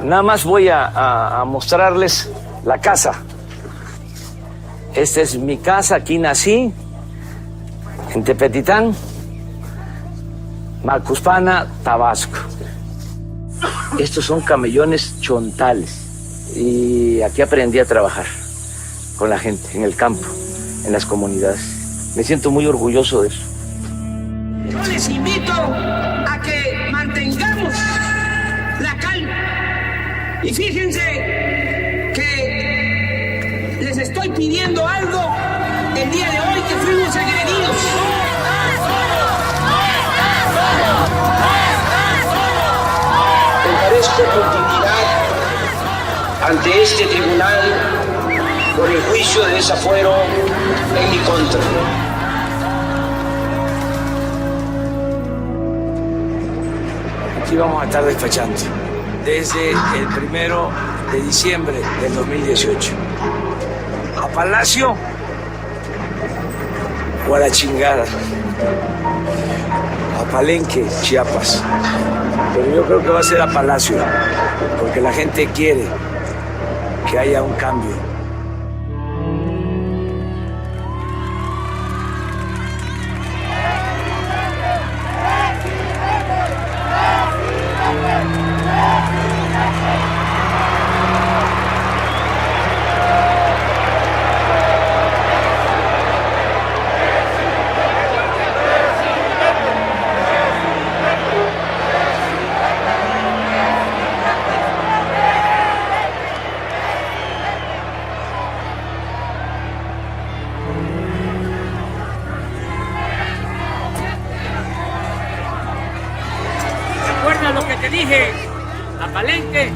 Nada más voy a mostrarles la casa. Esta es mi casa, aquí nací, en Tepetitán, Macuspana, Tabasco. Estos son camellones chontales y aquí aprendí a trabajar con la gente, en el campo, en las comunidades. Me siento muy orgulloso de eso. Yo les invito a que mantengamos la calma. Y fíjense que les estoy pidiendo algo el día de hoy que fuimos agredidos. Encarezco continuidad ante este tribunal por el juicio de desafuero en mi contra. Aquí vamos a estar despachando desde el 1 de diciembre del 2018. ¿A Palacio o a la chingada? A Palenque, Chiapas. Pero yo creo que va a ser a Palacio, porque la gente quiere que haya un cambio. Lo que te dije, a Palenque,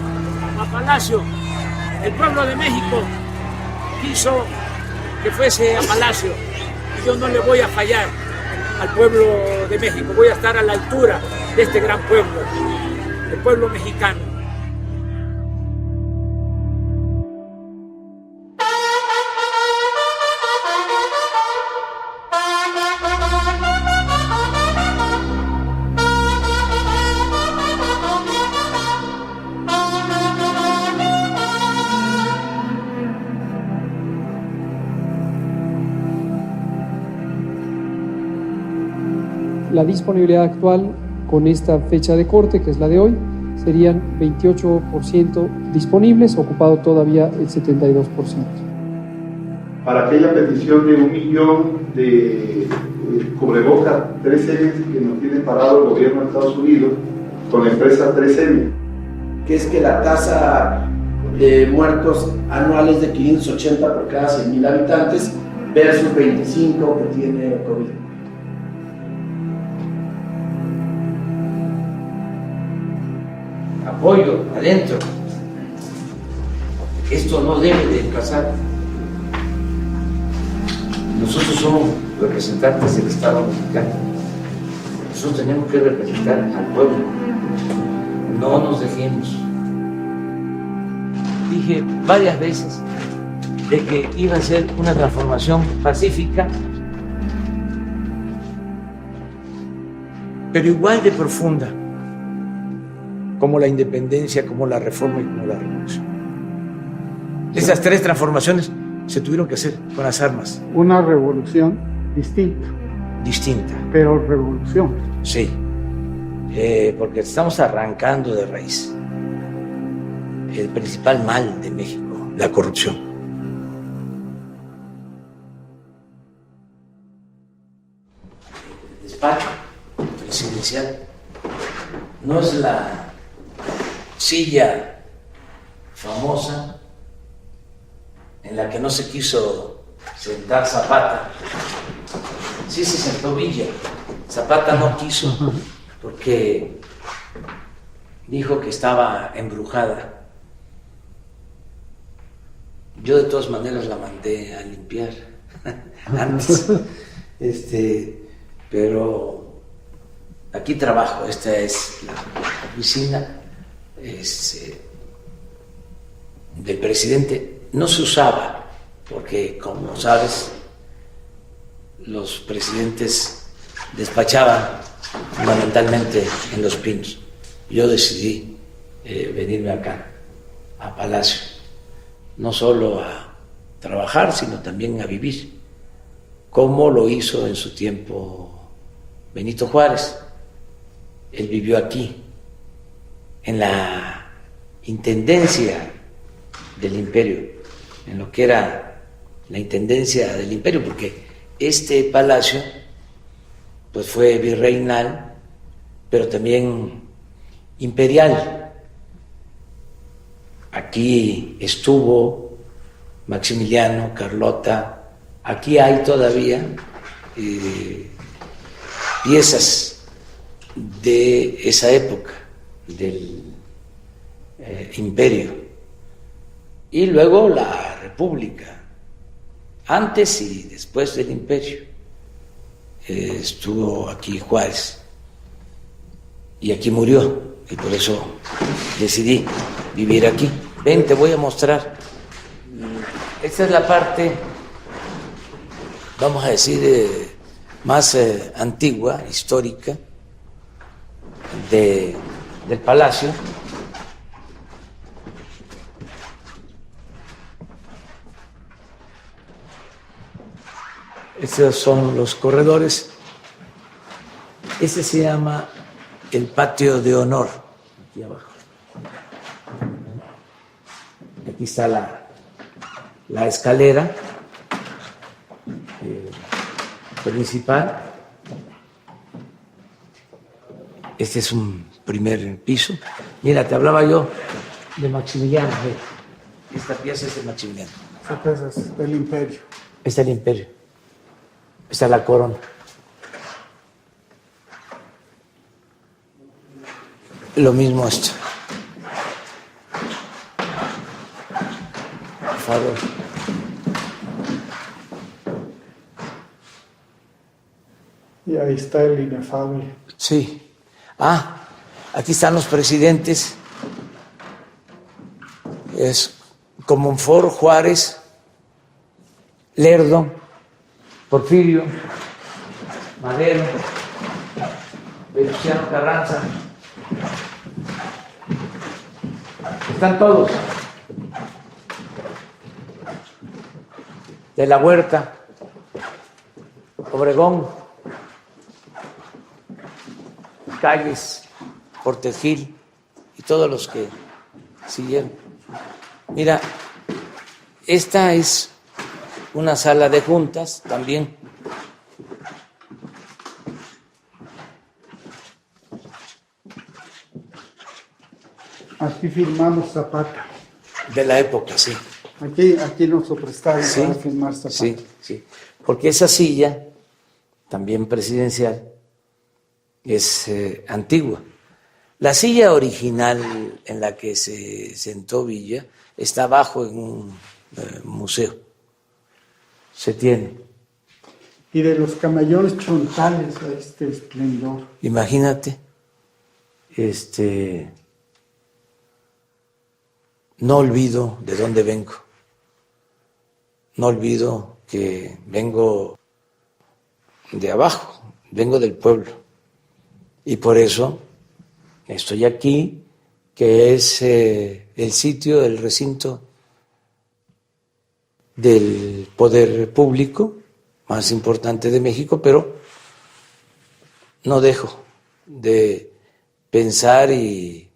a Palacio. El pueblo de México quiso que fuese a Palacio y yo no le voy a fallar al pueblo de México. Voy a estar a la altura de este gran pueblo, el pueblo mexicano. La disponibilidad actual con esta fecha de corte, que es la de hoy, serían 28% disponibles, ocupado todavía el 72%. Para aquella petición de 1 millón de cubrebocas 3M que nos tiene parado el gobierno de Estados Unidos con la empresa 3M. Que es que la tasa de muertos anuales de 580 por cada 100,000 habitantes versus 25 que tiene COVID. Apoyo adentro. Esto no debe de pasar. Nosotros somos representantes del Estado mexicano. Nosotros tenemos que representar al pueblo. No nos dejemos. Dije varias veces de que iba a ser una transformación pacífica, pero igual de profunda como la independencia, como la reforma y como la revolución. Esas tres transformaciones se tuvieron que hacer con las armas. Una revolución distinta. Distinta. Pero revolución. Sí, porque estamos arrancando de raíz el principal mal de México, la corrupción. El despacho presidencial no es la silla famosa en la que no se quiso sentar Zapata. Sí se sentó Villa. Zapata no quiso porque dijo que estaba embrujada. Yo de todas maneras la mandé a limpiar antes. Pero aquí trabajo, esta es la oficina del presidente. No se usaba porque, como sabes, los presidentes despachaban fundamentalmente en Los Pinos. Yo decidí venirme acá a Palacio, no solo a trabajar, sino también a vivir, como lo hizo en su tiempo Benito Juárez. Él vivió aquí, en la intendencia del imperio, en lo que era la intendencia del imperio, porque este palacio pues fue virreinal, pero también imperial. Aquí estuvo Maximiliano, Carlota, aquí hay todavía piezas de esa época del imperio. Y luego la República, antes y después del imperio. Estuvo aquí Juárez y aquí murió, y por eso decidí vivir aquí. Ven, te voy a mostrar. Esta es la parte, vamos a decir, más antigua, histórica, del palacio. Estos son los corredores. Este se llama el patio de honor, aquí abajo. Aquí está la escalera principal. Este es un primer piso. Mira, te hablaba yo de Maximiliano. Esta pieza es de Maximiliano. Esa pieza es del imperio. Este es el imperio. Esta es la corona. Lo mismo esto. Por favor. Y ahí está el inefable. Sí. Ah, aquí están los presidentes. Es Comonfort, Juárez, Lerdo, Porfirio, Madero, Venustiano Carranza. Están todos. De la Huerta, Obregón, Calles, Portegil y todos los que siguieron. Mira, esta es una sala de juntas también. Aquí firmamos Zapata. De la época, sí. Aquí nos lo prestaron Sí, para firmar Zapata. sí, sí. Porque esa silla, también presidencial, es antigua. La silla original en la que se sentó Villa está abajo en un museo. Se tiene. Y de los camellones chontales a este esplendor. Imagínate, no olvido de dónde vengo. No olvido que vengo de abajo, vengo del pueblo. Y por eso estoy aquí, que es el sitio, el recinto del poder público más importante de México, pero no dejo de pensar y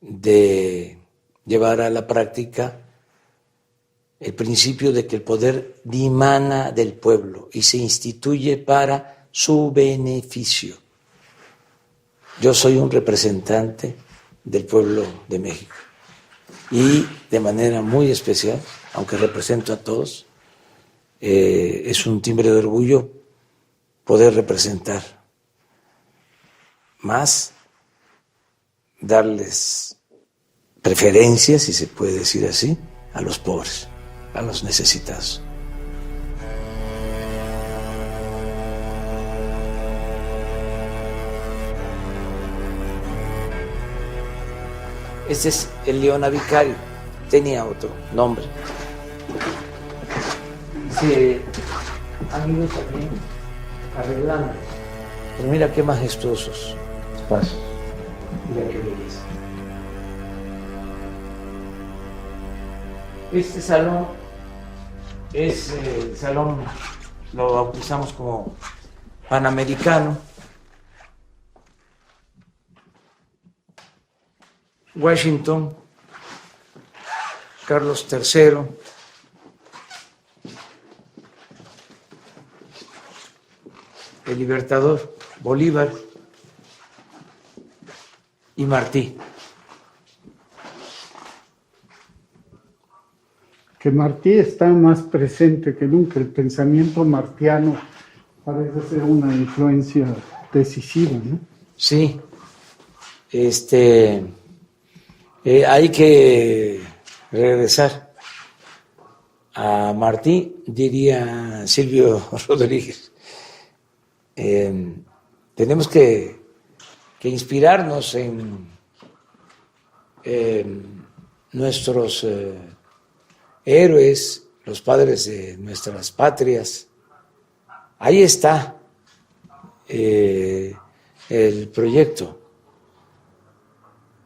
de llevar a la práctica el principio de que el poder dimana del pueblo y se instituye para su beneficio. Yo soy un representante del pueblo de México y de manera muy especial, aunque represento a todos, es un timbre de orgullo poder representar más, darles preferencias, si se puede decir así, a los pobres, a los necesitados. Este es el Leona Vicario, tenía otro nombre. Se han ido también arreglando, pero mira qué majestuosos espacios, mira qué belleza. Este salón es el salón, lo bautizamos como Panamericano. Washington, Carlos III, el Libertador, Bolívar y Martí. Que Martí está más presente que nunca. El pensamiento martiano parece ser una influencia decisiva, ¿no? Sí, hay que regresar a Martí, diría Silvio Rodríguez. Tenemos que inspirarnos en nuestros héroes, los padres de nuestras patrias. Ahí está el proyecto.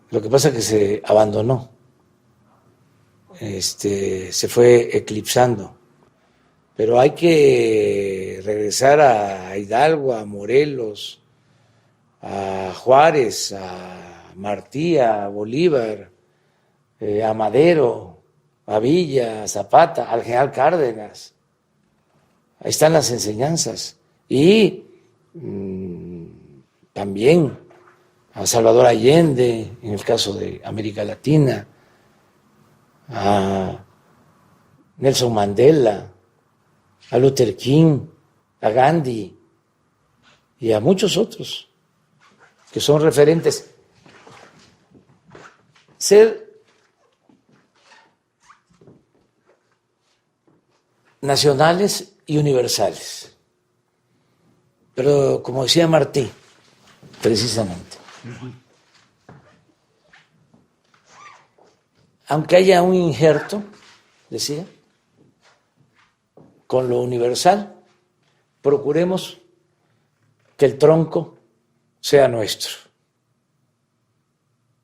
Lo que pasa es que se abandonó, se fue eclipsando. Pero hay que regresar a Hidalgo, a Morelos, a Juárez, a Martí, a Bolívar, a Madero, a Villa, a Zapata, al general Cárdenas. Ahí están las enseñanzas. Y también a Salvador Allende, en el caso de América Latina, a Nelson Mandela, a Luther King, a Gandhi y a muchos otros que son referentes. Ser nacionales y universales. Pero como decía Martí, precisamente, aunque haya un injerto, decía, con lo universal, procuremos que el tronco sea nuestro,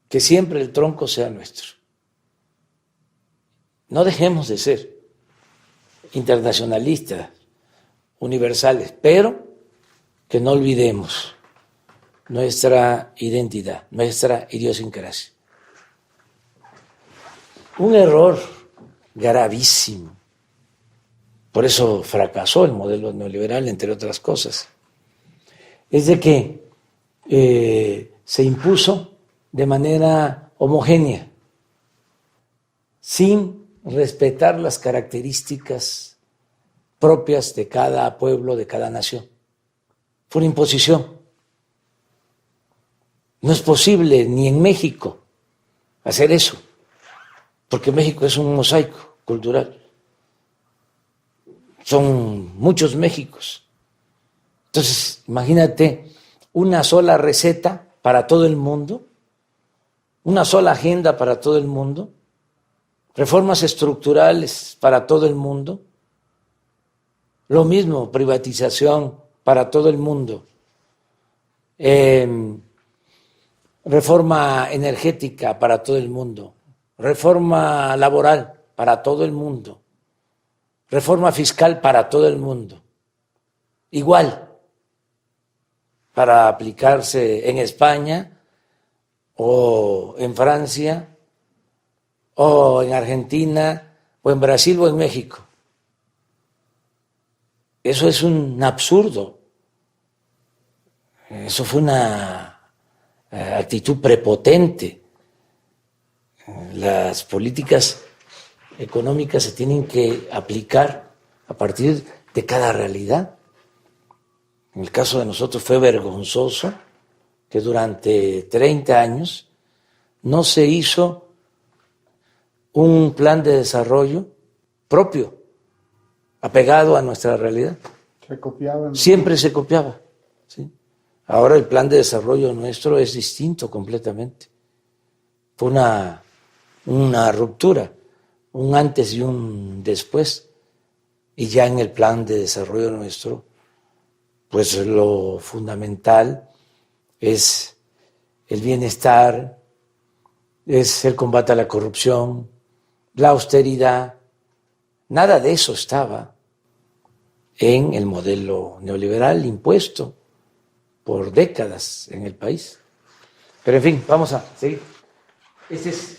que siempre el tronco sea nuestro. No dejemos de ser internacionalistas, universales, pero que no olvidemos nuestra identidad, nuestra idiosincrasia. Un error gravísimo. Por eso fracasó el modelo neoliberal, entre otras cosas. Es de que se impuso de manera homogénea, sin respetar las características propias de cada pueblo, de cada nación. Fue una imposición. No es posible ni en México hacer eso, porque México es un mosaico cultural. Son muchos Méxicos. Entonces, imagínate una sola receta para todo el mundo, una sola agenda para todo el mundo, reformas estructurales para todo el mundo, lo mismo, privatización para todo el mundo, reforma energética para todo el mundo, reforma laboral para todo el mundo, reforma fiscal para todo el mundo, igual para aplicarse en España o en Francia o en Argentina o en Brasil o en México. Eso es un absurdo. Eso fue una actitud prepotente. Las políticas económicas se tienen que aplicar a partir de cada realidad. En el caso de nosotros fue vergonzoso que durante 30 años no se hizo un plan de desarrollo propio, apegado a nuestra realidad. Se copiaban. Siempre se copiaba. ¿Sí? Ahora el plan de desarrollo nuestro es distinto completamente. Fue una ruptura, un antes y un después. Y ya en el plan de desarrollo nuestro, pues lo fundamental es el bienestar, es el combate a la corrupción, la austeridad, nada de eso estaba en el modelo neoliberal impuesto por décadas en el país. Pero en fin, vamos a seguir. Este es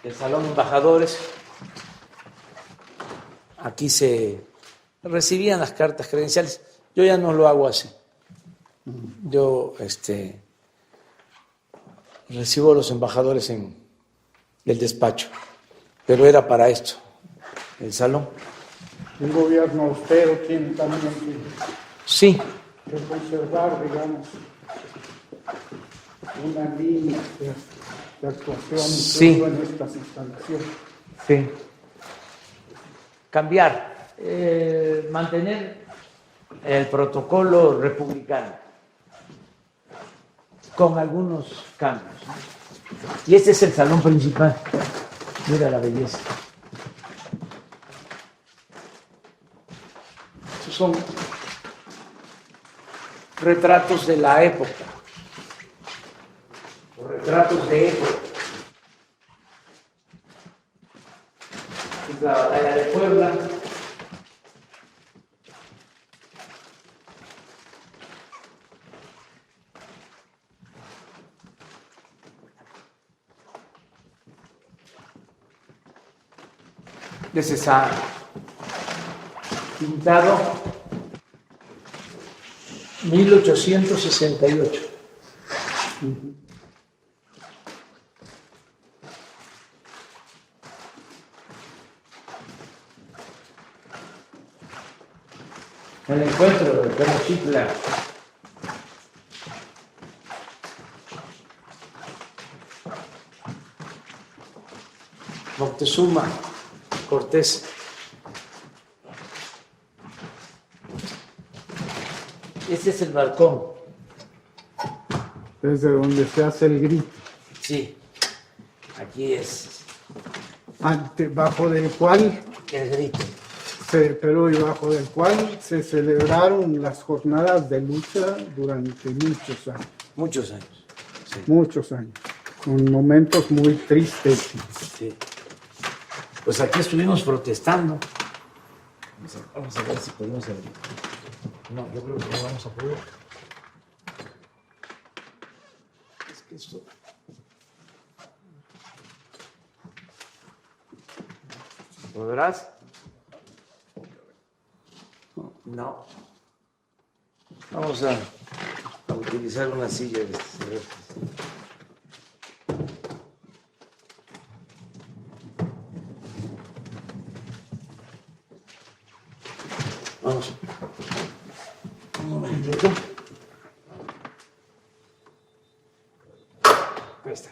el Salón de Embajadores. Aquí se recibían las cartas credenciales. Yo ya no lo hago así. Yo recibo a los embajadores en el despacho, pero era para esto, el salón. Un gobierno austero tiene también Sí, que conservar, digamos, una línea de actuación Sí. incluso en estas instalaciones. sí. Cambiar, mantener el protocolo republicano con algunos cambios. Y este es el salón principal. Mira la belleza. Estos son retratos de la época. Los retratos de época. Es la batalla de Puebla. Ese está pintado 1868. El encuentro de Tenochtitlan. Moctezuma Cortés. Este es el balcón. Desde donde se hace el grito, Sí, aquí es bajo del cual el grito. pero debajo del cual se celebraron las jornadas de lucha durante muchos años. Muchos años. Sí. Muchos años, con momentos muy tristes. Sí. Pues aquí estuvimos protestando. Vamos a ver si podemos abrir. No, yo creo que no vamos a poder. Es que esto... ¿Podrás? No. Vamos a utilizar una silla de este. Vamos. Un momentito. Ahí está.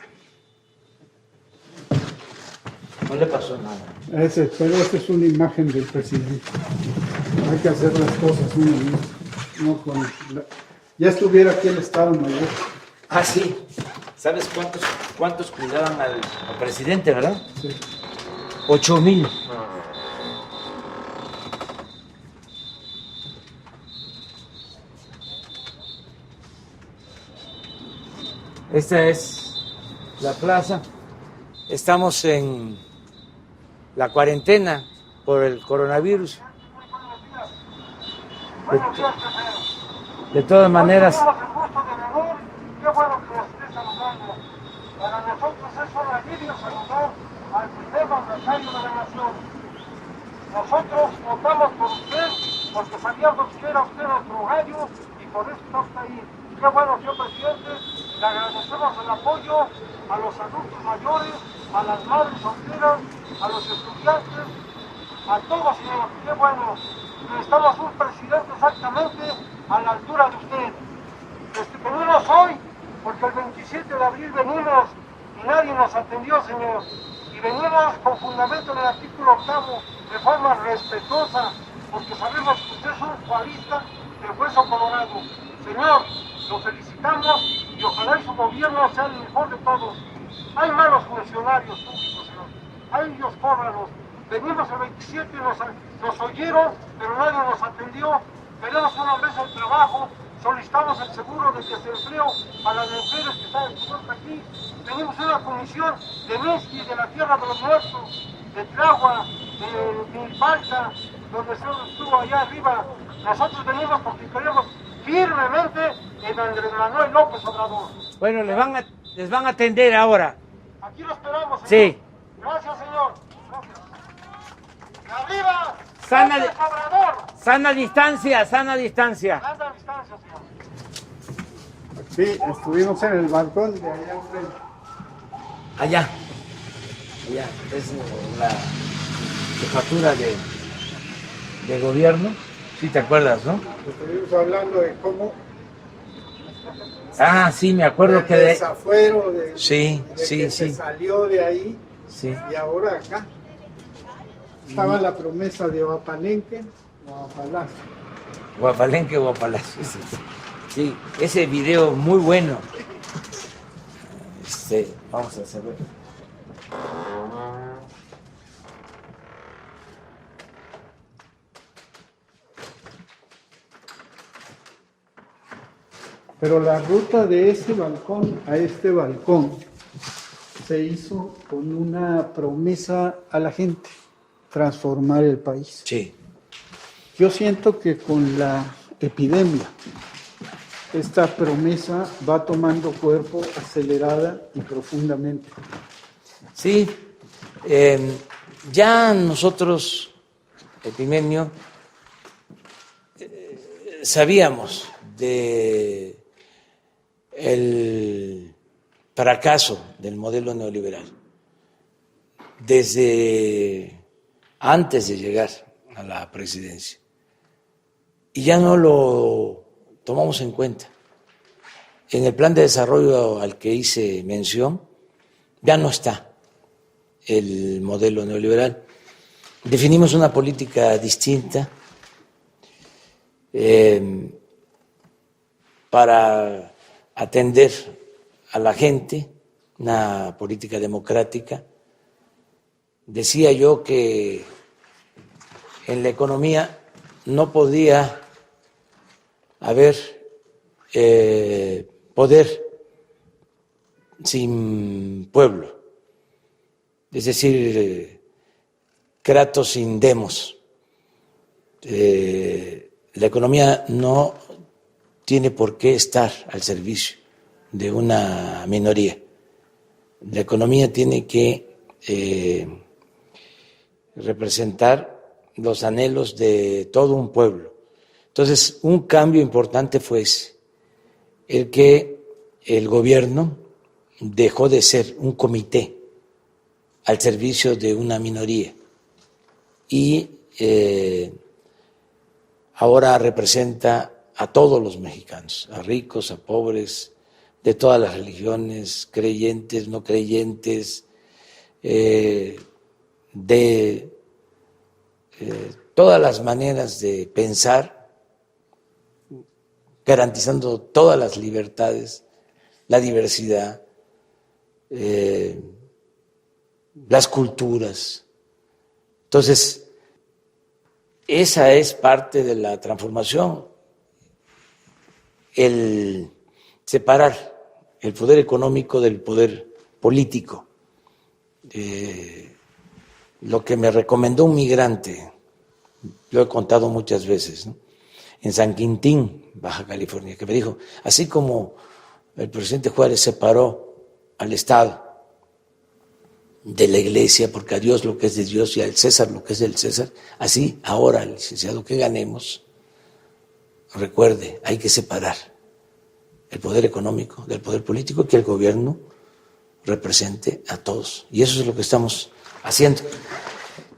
No le pasó nada. Pero esa es una imagen del presidente. Hay que hacer las cosas uno mismo. No con ya estuviera aquí el Estado Mayor. Ah, sí. ¿Sabes cuántos cuidaban al presidente, verdad? Sí. 8,000. Esta es la plaza. Estamos en la cuarentena por el coronavirus. De todas maneras, Qué bueno que nos esté saludando. Para nosotros es un alivio saludar al primer mandatario de la nación. Nosotros votamos por usted porque sabíamos que era usted nuestro gallo y por eso está ahí. Qué bueno, señor presidente. Le agradecemos el apoyo a los adultos mayores, a las madres solteras, a los estudiantes, a todos, señor. Qué bueno. Necesitamos un presidente exactamente a la altura de usted. Venimos hoy porque el 27 de abril venimos y nadie nos atendió, señor. Y venimos con fundamento en el artículo 8, de forma respetuosa, porque sabemos que usted es un juarista del Hueso Colorado. Señor, lo felicitamos y ojalá y su gobierno sea el mejor de todos. Hay malos funcionarios públicos, señor. Hay ellos cóbranos. Venimos el 27, nos oyeron, pero nadie nos atendió. Queremos una mesa de trabajo. Solicitamos el seguro de desempleo a las mujeres que están en aquí. Tenemos una comisión de Mesqui de la Tierra de los Muertos. de Tláhuac, de Milpalta, donde estuvo allá arriba. Nosotros venimos porque creemos firmemente en Andrés Manuel López Obrador. Bueno, les van a atender ahora. Aquí lo esperamos, señor. Sí. Gracias, señor. Gracias. ¡Arriba! Sana, López Obrador. sana distancia, sana distancia. Anda a distancia, señor. Sí, estuvimos en el balcón de allá enfrente. Allá es la jefatura de gobierno. Sí, te acuerdas, ¿no? Estuvimos hablando de cómo Ah, sí, me acuerdo el que de... desafuero de, Sí, de sí, que sí. se salió de ahí Sí. y ahora acá. Estaba la promesa de Guapalenque o Guapalacio. Guapalenque, Guapalacio. Sí. Sí, ese video muy bueno. Vamos a hacerlo. Pero la ruta de ese balcón a este balcón se hizo con una promesa a la gente, transformar el país. Sí. Yo siento que con la epidemia esta promesa va tomando cuerpo acelerada y profundamente. Sí, ya nosotros, Epimemio, sabíamos de el fracaso del modelo neoliberal desde antes de llegar a la presidencia y ya no lo tomamos en cuenta. En el plan de desarrollo al que hice mención ya no está el modelo neoliberal. Definimos una política distinta para atender a la gente, una política democrática. Decía yo que en la economía no podía haber poder sin pueblo, es decir, kratos sin demos. La economía no tiene por qué estar al servicio de una minoría. La economía tiene que representar los anhelos de todo un pueblo. Entonces, un cambio importante fue ese, el que el gobierno dejó de ser un comité al servicio de una minoría y ahora representa a todos los mexicanos, a ricos, a pobres, de todas las religiones, creyentes, no creyentes, de todas las maneras de pensar, garantizando todas las libertades, la diversidad, las culturas. Entonces, esa es parte de la transformación, el separar el poder económico del poder político. Lo que me recomendó un migrante, lo he contado muchas veces, ¿no?, en San Quintín, Baja California, que me dijo, así como el presidente Juárez separó al Estado de la Iglesia, porque a Dios lo que es de Dios y al César lo que es del César, así ahora, licenciado, que ganemos, recuerde, hay que separar el poder económico del poder político, que el gobierno represente a todos. Y eso es lo que estamos haciendo.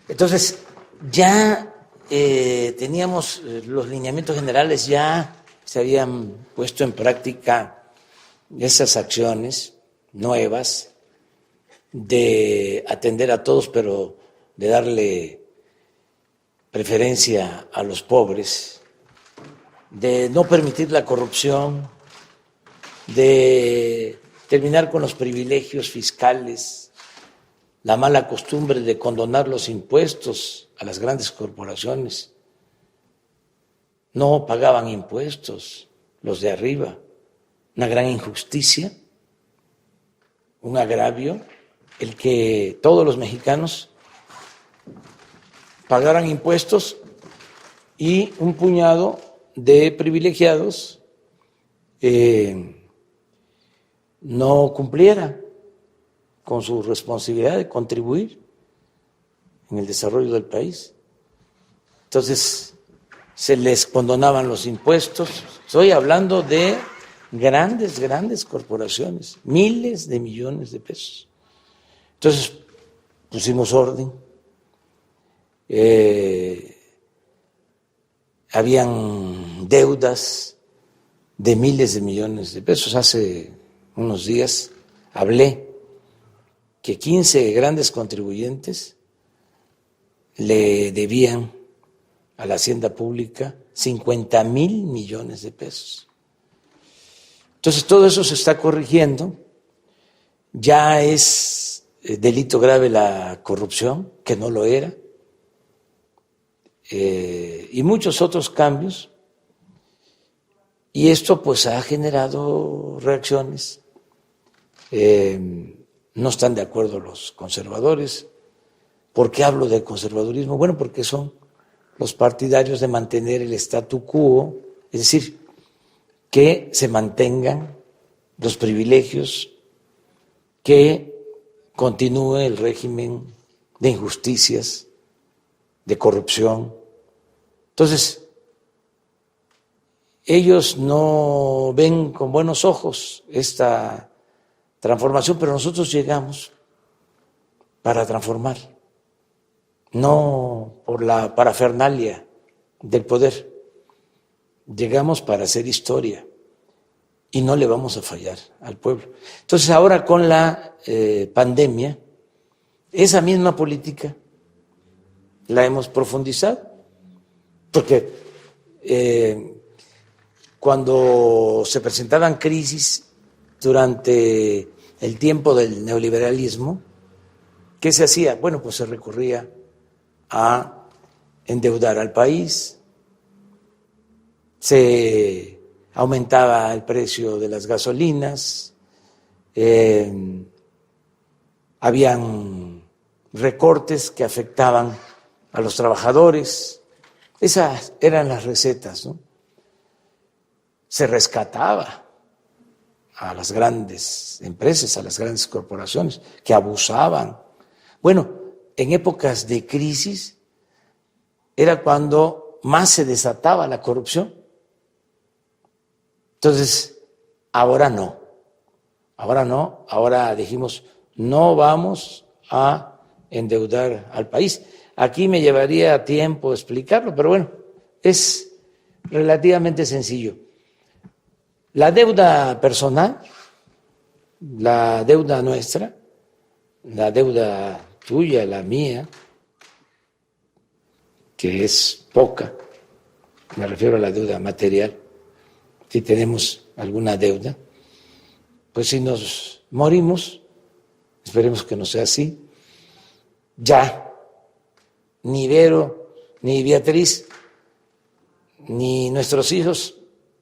Entonces, ya teníamos los lineamientos generales, ya se habían puesto en práctica esas acciones nuevas de atender a todos, pero de darle preferencia a los pobres, de no permitir la corrupción, de terminar con los privilegios fiscales, la mala costumbre de condonar los impuestos a las grandes corporaciones. No pagaban impuestos los de arriba, una gran injusticia, un agravio, el que todos los mexicanos pagaran impuestos y un puñado de privilegiados no cumpliera con su responsabilidad de contribuir en el desarrollo del país. Entonces, se les condonaban los impuestos. Estoy hablando de grandes corporaciones, miles de millones de pesos. Entonces, pusimos orden. Habían deudas de miles de millones de pesos. Hace unos días hablé que 15 grandes contribuyentes le debían a la hacienda pública 50,000 millones de pesos. Entonces, todo eso se está corrigiendo. Ya es delito grave la corrupción, que no lo era, y muchos otros cambios. Y esto pues ha generado reacciones. No están de acuerdo los conservadores. ¿Por qué hablo de conservadurismo? Bueno, porque son los partidarios de mantener el statu quo, es decir, que se mantengan los privilegios, que continúe el régimen de injusticias, de corrupción. Entonces, ellos no ven con buenos ojos esta transformación, pero nosotros llegamos para transformar, no por la parafernalia del poder. Llegamos para hacer historia y no le vamos a fallar al pueblo. Entonces, ahora con la pandemia, esa misma política la hemos profundizado, porque cuando se presentaban crisis durante el tiempo del neoliberalismo, ¿qué se hacía? Bueno, pues se recurría a endeudar al país, se aumentaba el precio de las gasolinas, habían recortes que afectaban a los trabajadores. Esas eran las recetas, ¿no? Se rescataba a las grandes empresas, a las grandes corporaciones que abusaban. Bueno, en épocas de crisis era cuando más se desataba la corrupción. Entonces, ahora no, ahora dijimos, no vamos a endeudar al país. Aquí me llevaría tiempo explicarlo, pero bueno, es relativamente sencillo. La deuda personal, la deuda nuestra, la deuda tuya, la mía, que es poca, me refiero a la deuda material, si tenemos alguna deuda, pues si nos morimos, esperemos que no sea así, ya ni Vero, ni Beatriz, ni nuestros hijos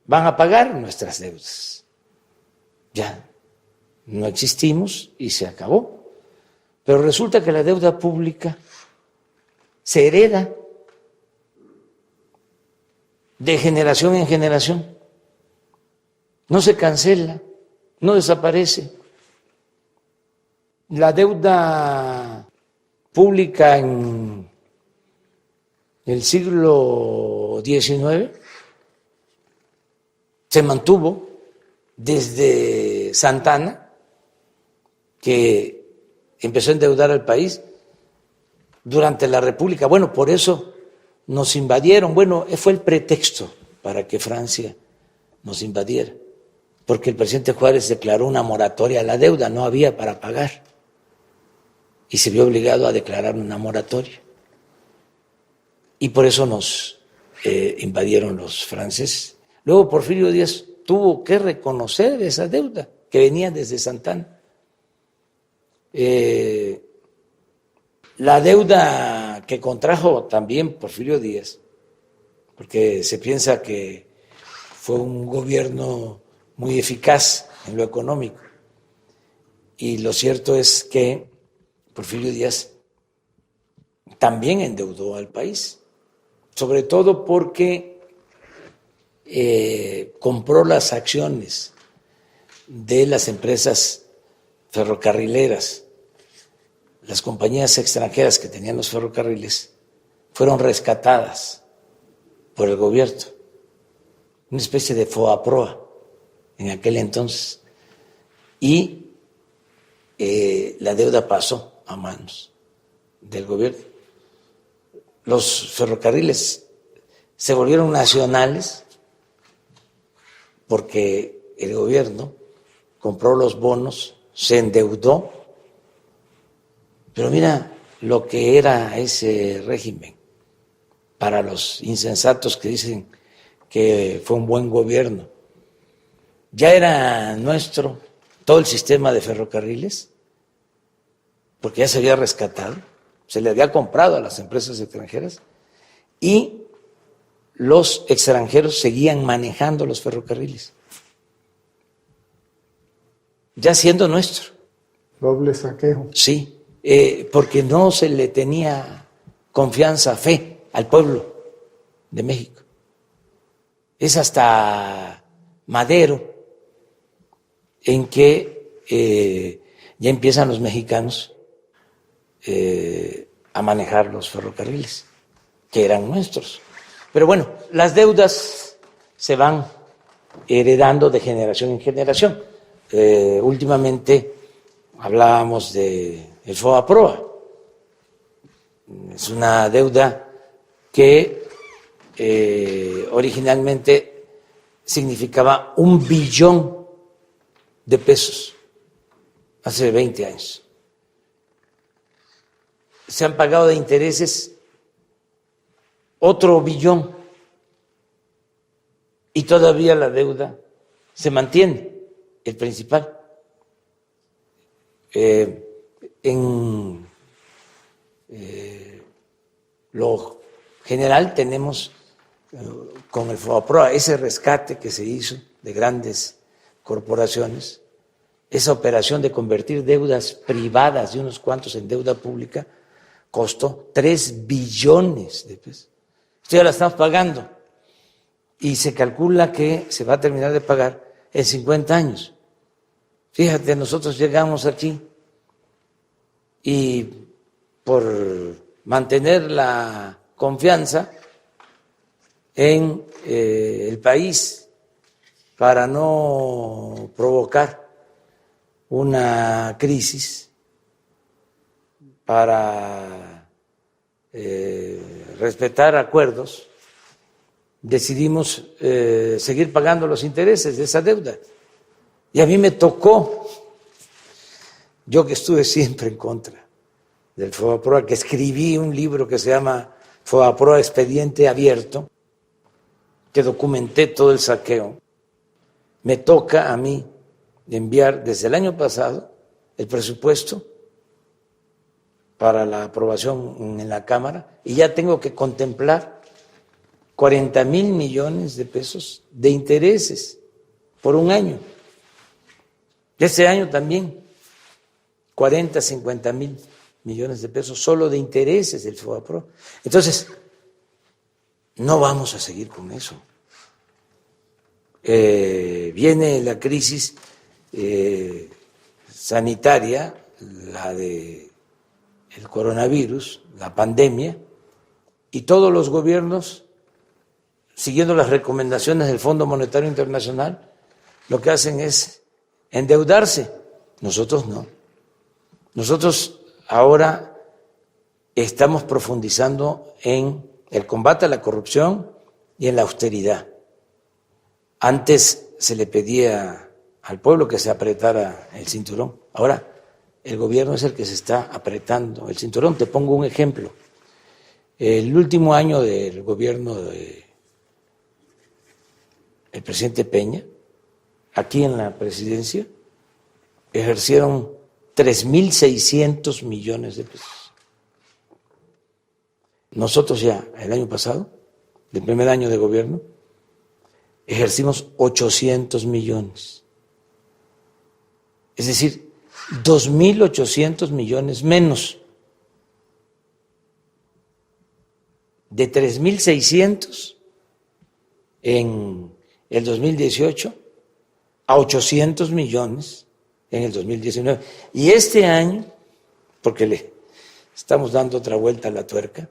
van a pagar nuestras deudas. Ya no existimos y se acabó. Pero resulta que la deuda pública se hereda de generación en generación. No se cancela, no desaparece. La deuda pública en el siglo XIX se mantuvo desde Santana, que empezó a endeudar al país durante la República. Bueno, por eso nos invadieron. Bueno, fue el pretexto para que Francia nos invadiera, porque el presidente Juárez declaró una moratoria a la deuda, no había para pagar, y se vio obligado a declarar una moratoria. Y por eso nos invadieron los franceses. Luego Porfirio Díaz tuvo que reconocer esa deuda que venía desde Santana. La deuda que contrajo también Porfirio Díaz, porque se piensa que fue un gobierno muy eficaz en lo económico, y lo cierto es que Porfirio Díaz también endeudó al país, sobre todo porque compró las acciones de las empresas ferrocarrileras. Las compañías extranjeras que tenían los ferrocarriles fueron rescatadas por el gobierno, una especie de FOAPROA en aquel entonces, y la deuda pasó a manos del gobierno. Los ferrocarriles se volvieron nacionales porque el gobierno compró los bonos, se endeudó, pero mira lo que era ese régimen para los insensatos que dicen que fue un buen gobierno. Ya era nuestro todo el sistema de ferrocarriles, porque ya se había rescatado, se le había comprado a las empresas extranjeras y los extranjeros seguían manejando los ferrocarriles, ya siendo nuestro. Doble saqueo. Sí, porque no se le tenía confianza, fe al pueblo de México. Es hasta Madero en que ya empiezan los mexicanos a manejar los ferrocarriles, que eran nuestros. Pero bueno, las deudas se van heredando de generación en generación. Últimamente hablábamos de el FOAPROA. Es una deuda que originalmente significaba 1 billón de pesos hace 20 años. Se han pagado de intereses otro billón y todavía la deuda se mantiene, el principal. En lo general tenemos con el FOAPROA ese rescate que se hizo de grandes corporaciones, esa operación de convertir deudas privadas de unos cuantos en deuda pública costó 3 billones de pesos. Esto ya la estamos pagando y se calcula que se va a terminar de pagar en 50 años. Fíjate, nosotros llegamos aquí y por mantener la confianza en el país, para no provocar una crisis, para respetar acuerdos, decidimos seguir pagando los intereses de esa deuda. Y a mí me tocó, yo que estuve siempre en contra del FOAPROA, que escribí un libro que se llama FOAPROA Expediente Abierto, que documenté todo el saqueo, me toca a mí enviar desde el año pasado el presupuesto para la aprobación en la Cámara y ya tengo que contemplar 40,000 millones de pesos de intereses por un año. Este año también 40, 50,000 millones de pesos solo de intereses del FOAPROA. Entonces, no vamos a seguir con eso. Viene la crisis sanitaria, la de el coronavirus, la pandemia, y todos los gobiernos, siguiendo las recomendaciones del Fondo Monetario Internacional, lo que hacen es endeudarse. Nosotros no. Nosotros ahora estamos profundizando en el combate a la corrupción y en la austeridad. Antes se le pedía al pueblo que se apretara el cinturón. Ahora el gobierno es el que se está apretando el cinturón. Te pongo un ejemplo. El último año del gobierno del presidente Peña, aquí en la presidencia, ejercieron 3,600 millones de pesos. Nosotros ya, el año pasado, del primer año de gobierno, ejercimos 800 millones. Es decir, 2,800 millones menos. de 3.600 en el 2018 a 800 millones en el 2019. Y este año, porque le estamos dando otra vuelta a la tuerca,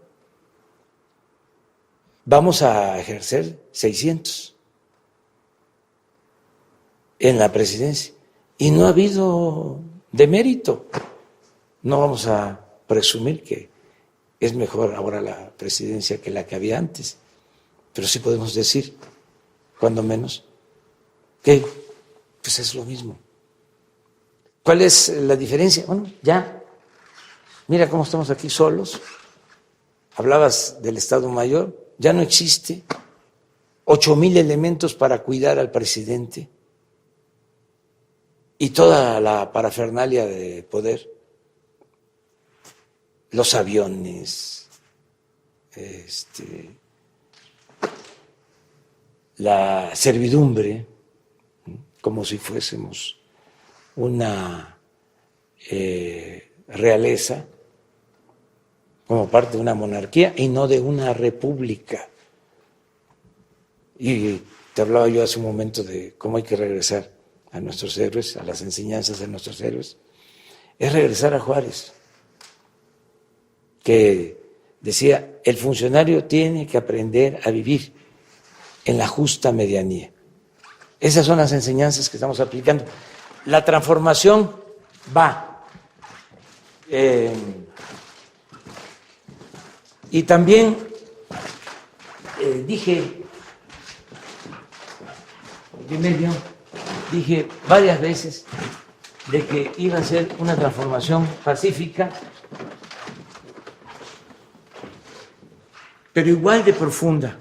vamos a ejercer 600 en la presidencia. Y no ha habido demérito. No vamos a presumir que es mejor ahora la presidencia que la que había antes, pero sí podemos decir, cuando menos, que pues es lo mismo. ¿Cuál es la diferencia? Bueno, ya, mira cómo estamos aquí solos. Hablabas del Estado Mayor, ya no existe 8,000 elementos para cuidar al presidente y toda la parafernalia de poder, los aviones, la servidumbre, como si fuésemos una realeza, como parte de una monarquía y no de una república. Y te hablaba yo hace un momento de cómo hay que regresar a nuestros héroes, a las enseñanzas de nuestros héroes. Es regresar a Juárez, que decía, el funcionario tiene que aprender a vivir en la justa medianía. Esas son las enseñanzas que estamos aplicando. La transformación va. Y también dije varias veces de que iba a ser una transformación pacífica, pero igual de profunda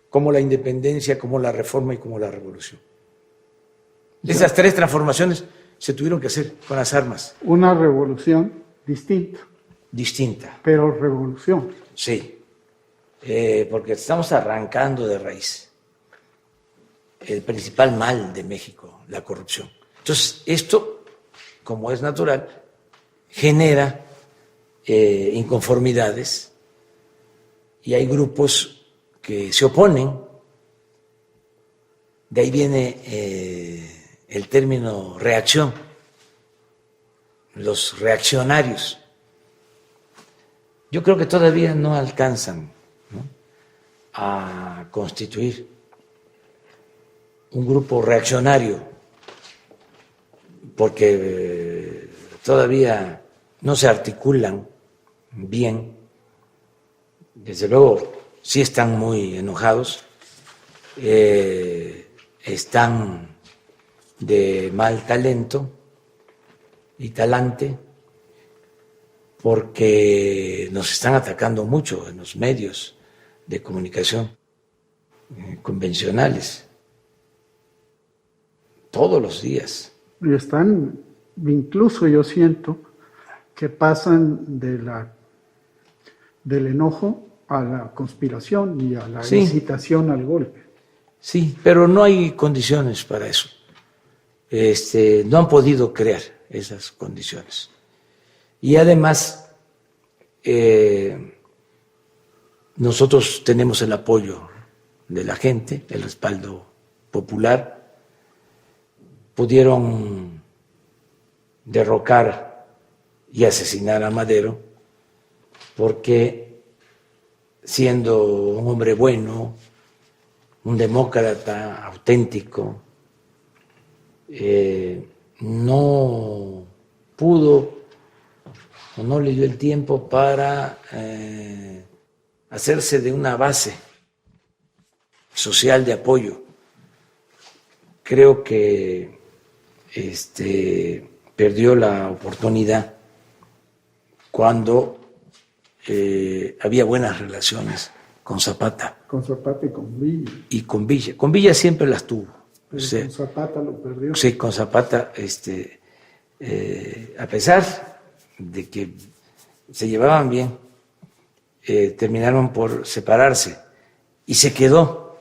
como la independencia, como la reforma y como la revolución. Esas tres transformaciones se tuvieron que hacer con las armas. Una revolución Distinta. pero revolución. Sí, porque estamos arrancando de raíz el principal mal de México, la corrupción. Entonces, esto, como es natural, genera inconformidades y hay grupos que se oponen. De ahí viene el término reacción, los reaccionarios. Yo creo que todavía no alcanzan, ¿no?, a constituir un grupo reaccionario, porque todavía no se articulan bien. Desde luego, sí están muy enojados, están de mal talento y talante, porque nos están atacando mucho en los medios de comunicación convencionales, todos los días. Y están, incluso yo siento, que pasan del enojo a la conspiración y a la incitación al golpe. Sí, pero no hay condiciones para eso. No han podido crear esas condiciones. Y además, nosotros tenemos el apoyo de la gente, el respaldo popular. Pudieron derrocar y asesinar a Madero porque, siendo un hombre bueno, un demócrata auténtico, no pudo o no le dio el tiempo para hacerse de una base social de apoyo. Creo que perdió la oportunidad cuando había buenas relaciones con Zapata. Con Zapata y con Villa. Y con Villa. Con Villa siempre las tuvo. Pero con Zapata lo perdió. Sí, con Zapata, a pesar de que se llevaban bien, terminaron por separarse y se quedó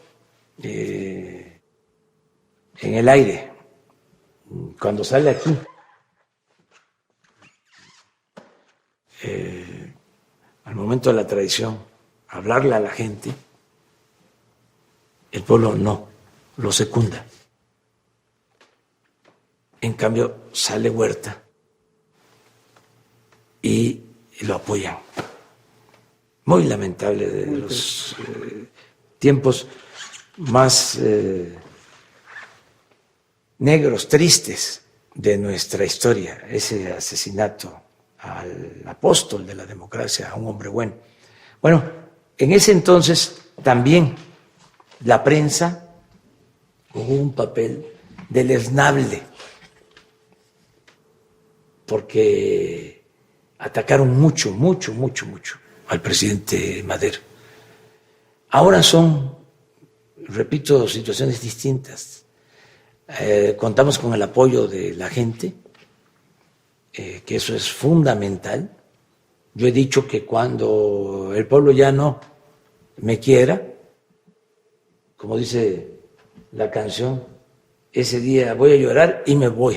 en el aire. Cuando sale aquí, al momento de la traición hablarle a la gente, el pueblo no lo secunda. En cambio, sale Huerta y lo apoyan. Muy lamentable, de los tiempos más negros, tristes de nuestra historia, ese asesinato al apóstol de la democracia, a un hombre bueno. Bueno, en ese entonces también la prensa jugó un papel deleznable, porque atacaron mucho al presidente Madero. Ahora son, repito, situaciones distintas. Contamos con el apoyo de la gente, que eso es fundamental. Yo he dicho que cuando el pueblo ya no me quiera, como dice la canción, ese día voy a llorar y me voy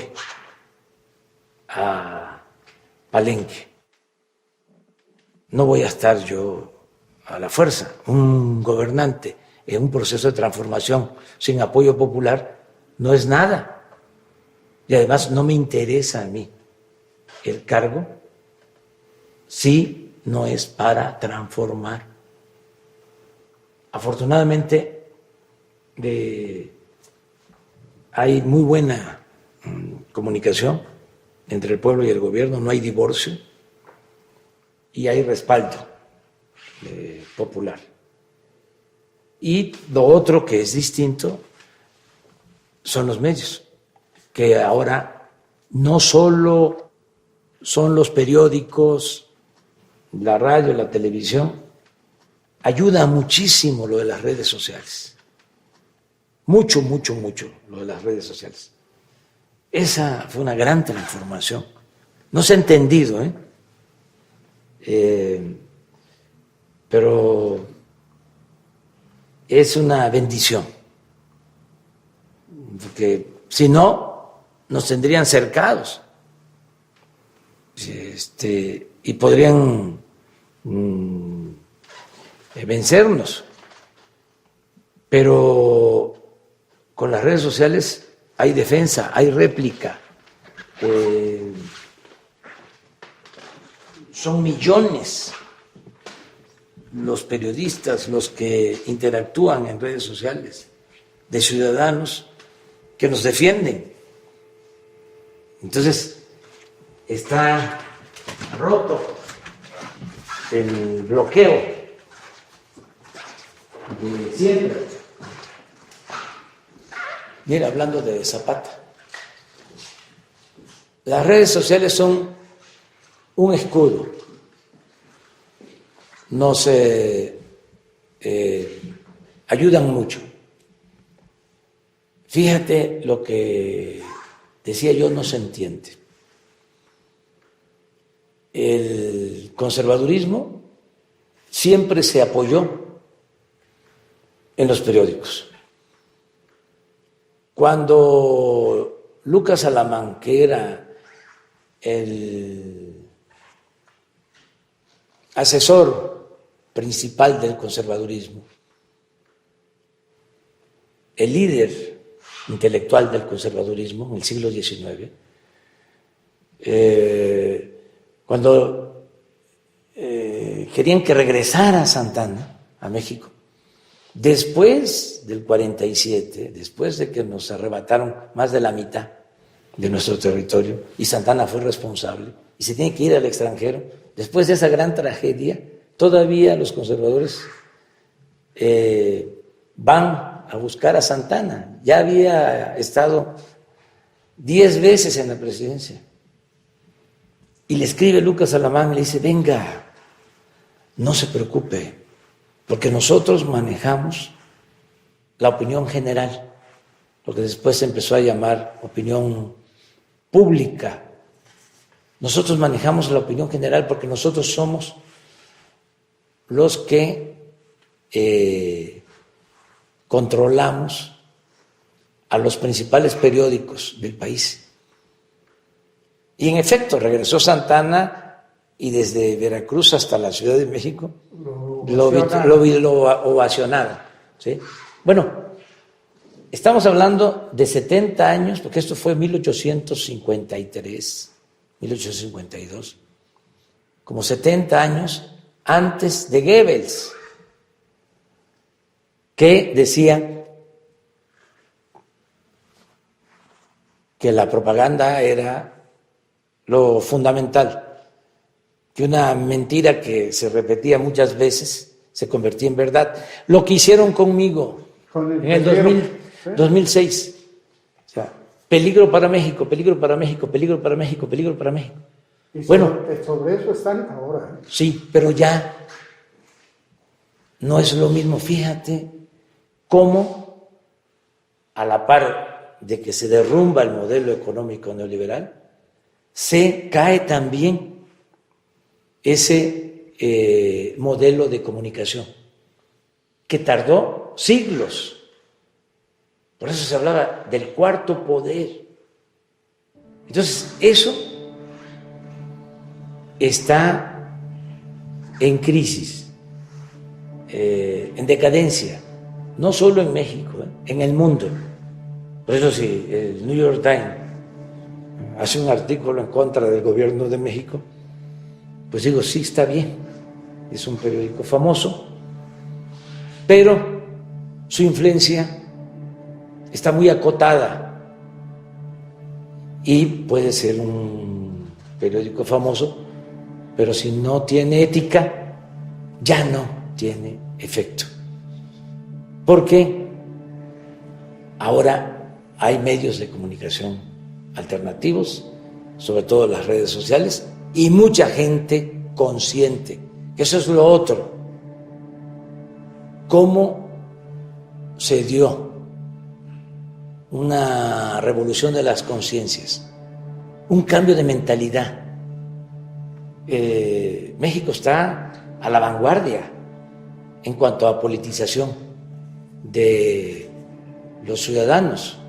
a Palenque. No voy a estar yo a la fuerza. Un gobernante en un proceso de transformación sin apoyo popular no es nada. Y además no me interesa a mí el cargo si no es para transformar. Afortunadamente hay muy buena comunicación entre el pueblo y el gobierno, no hay divorcio y hay respaldo popular. Y lo otro que es distinto son los medios, que ahora no solo son los periódicos, la radio, la televisión, ayuda muchísimo lo de las redes sociales. Mucho lo de las redes sociales. Esa fue una gran transformación. No se ha entendido, pero es una bendición, porque si no, nos tendrían cercados y podrían vencernos. Pero con las redes sociales hay defensa, hay réplica. Son millones los periodistas, los que interactúan en redes sociales, de ciudadanos que nos defienden. Entonces, está roto el bloqueo de siempre. Mira, hablando de Zapata, las redes sociales son un escudo, nos ayudan mucho. Fíjate lo que decía yo, no se entiende. El conservadurismo siempre se apoyó en los periódicos. Cuando Lucas Alamán, que era el asesor principal del conservadurismo, el líder intelectual del conservadurismo en el siglo XIX, cuando querían que regresara Santana a México, después del 47, después de que nos arrebataron más de la mitad de nuestro territorio, y Santana fue responsable, y se tiene que ir al extranjero, después de esa gran tragedia, todavía los conservadores van a buscar a Santana. Ya había estado 10 veces en la presidencia. Y le escribe Lucas Alamán y le dice: venga, no se preocupe, porque nosotros manejamos la opinión general, lo que después se empezó a llamar opinión pública. Nosotros manejamos la opinión general porque nosotros somos los que controlamos a los principales periódicos del país. Y en efecto, regresó Santana y desde Veracruz hasta la Ciudad de México ovacionaron. ¿Sí? Bueno, estamos hablando de 70 años, porque esto fue en 1853, 1852, como 70 años antes de Goebbels, que decía que la propaganda era lo fundamental, que una mentira que se repetía muchas veces se convertía en verdad. Lo que hicieron conmigo en el 2006. O sea, peligro para México, peligro para México, peligro para México, peligro para México. Y bueno, sobre eso están ahora. Sí, pero ya no es lo mismo. Fíjate cómo, a la par de que se derrumba el modelo económico neoliberal, se cae también ese modelo de comunicación que tardó siglos. Por eso se hablaba del cuarto poder. Entonces, eso está en crisis, en decadencia, no solo en México, en el mundo. Por eso si el New York Times hace un artículo en contra del gobierno de México, pues digo, sí, está bien, es un periódico famoso, pero su influencia está muy acotada y puede ser un periódico famoso, pero si no tiene ética, ya no tiene efecto. Porque ahora hay medios de comunicación alternativos, sobre todo las redes sociales, y mucha gente consciente, que eso es lo otro. ¿Cómo se dio una revolución de las conciencias? Un cambio de mentalidad. México está a la vanguardia en cuanto a politización de los ciudadanos.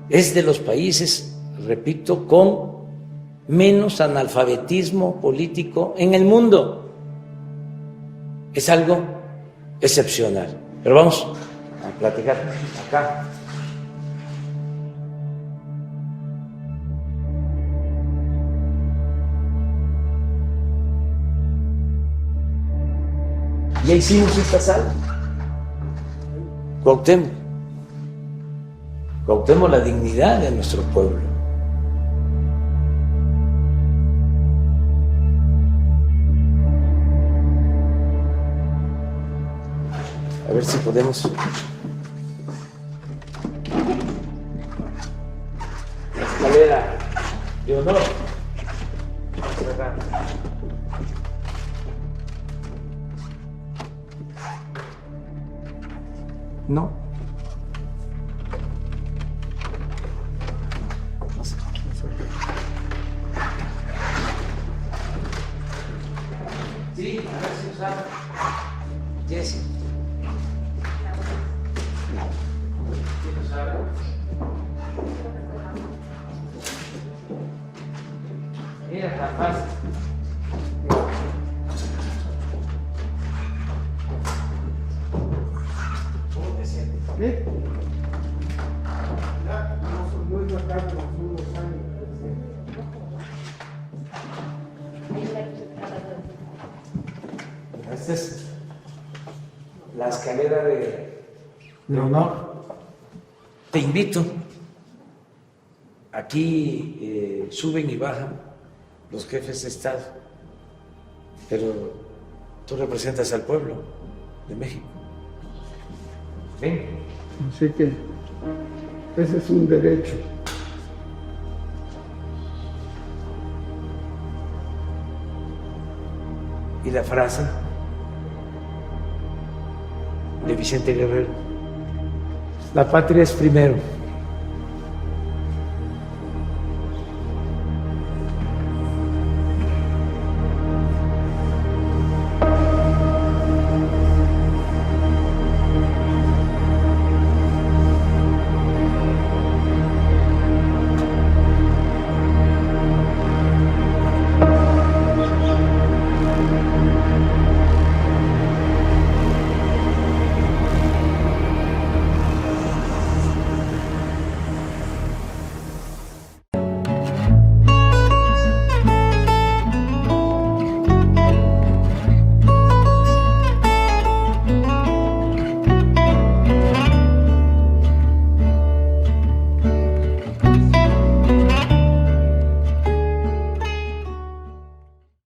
Es de los países, repito, con menos analfabetismo político en el mundo. Es algo excepcional. Pero vamos a platicar acá. Ya hicimos esta sala. Cuauhtémoc la dignidad de nuestro pueblo. A ver si podemos. La escalera de honor. No. Sí, a ver si usamos. Jessy. Mira, está fácil. ¿Cómo te sientes? ¿Qué? No es la tarde, los unos años. Esta es la escalera de honor. Te invito. Aquí suben y bajan los jefes de Estado, pero tú representas al pueblo de México. Ven. Así que ese es un derecho. Y la frase de Vicente Guerrero: la patria es primero.